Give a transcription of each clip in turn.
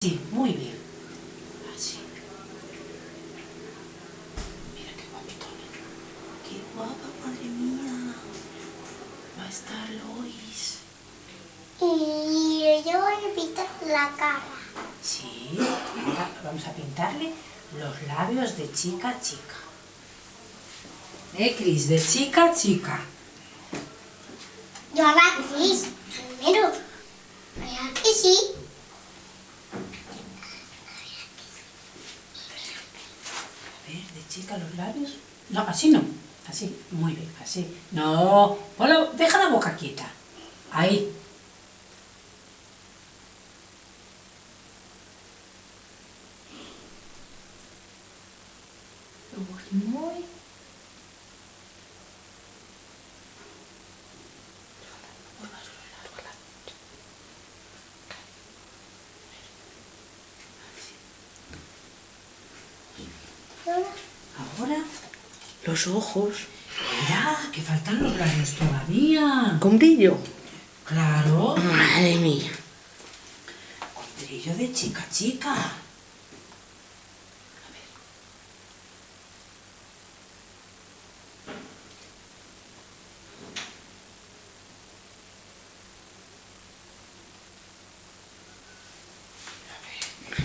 Sí, muy bien. Así. Mira qué guapetona. Qué guapa, madre mía. Va a estar Lois. Y yo voy a pintar la cara. Sí, ahora vamos a pintarle los labios de chica chica. Cris? De chica chica. Yo a la Cris, primero. ¿A que sí? A ver, de chica los labios. No, así no. Así, muy bien, así. No, ponlo, deja la boca quieta. Ahí. Muy. Ahora, Los ojos. mira, que faltan los labios todavía. ¿Con brillo? Claro, Madre mía. con brillo de chica chica. A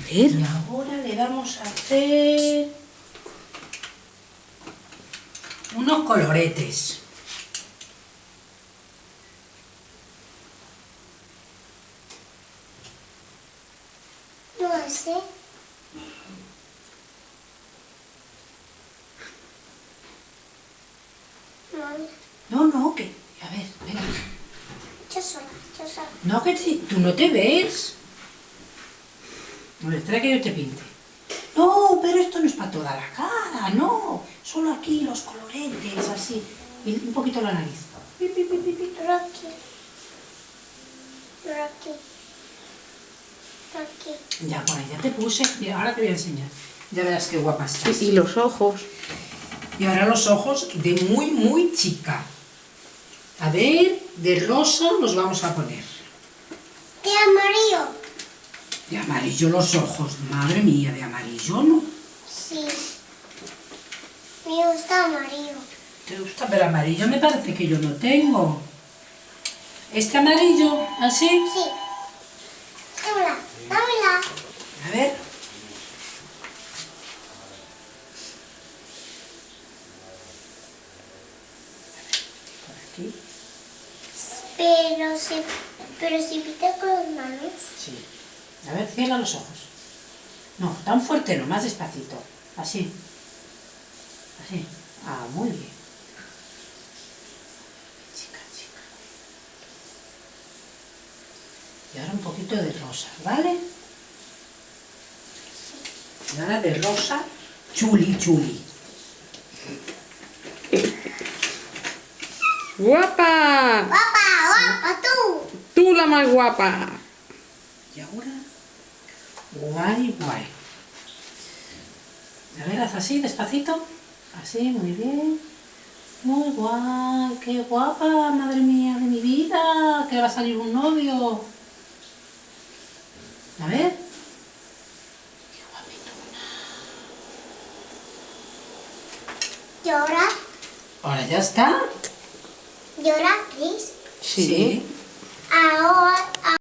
ver. Y ahora le vamos a hacer unos coloretes. No sé. No, que... A ver, venga. Yo sola, yo sola. No, que tú no te ves. A ver, espera que yo te pinte. No, pero esto no es para toda la cara, no. Solo aquí los coloretes, así. Y un poquito la nariz. Pi, pi, pi, pi, pi. Pero aquí. Pero aquí. Pero aquí. Ya, bueno, ya te puse. Mira, ahora te voy a enseñar. Ya verás qué guapa estás. Y los ojos. Y ahora los ojos de muy, muy chica. A ver, de rosa los vamos a poner. ¿Qué amarillo? De amarillo los ojos. Madre mía, de amarillo no. Sí. Me gusta amarillo. ¿Te gusta? Pero amarillo me parece que yo no tengo. ¿Este amarillo? ¿Así? Sí. Dámela, dámela. A ver. Por aquí. Pero si pinta con las manos. Sí. A ver, cierra los ojos. No, tan fuerte no, más despacito. Así. Así. Ah, muy bien. Chica, chica. Y ahora un poquito de rosa, ¿vale? Y ahora de rosa, chuli, chuli. ¡Guapa! Guapa, guapa, tú. Tú la más guapa. Y ahora, guay, guay. A ver, haz así, despacito. Así, muy bien. Muy guay, qué guapa, madre mía de mi vida, que va a salir un novio. A ver. Qué guapetona. Llora, Ahora ya está. llora, Cris. Sí. Ahora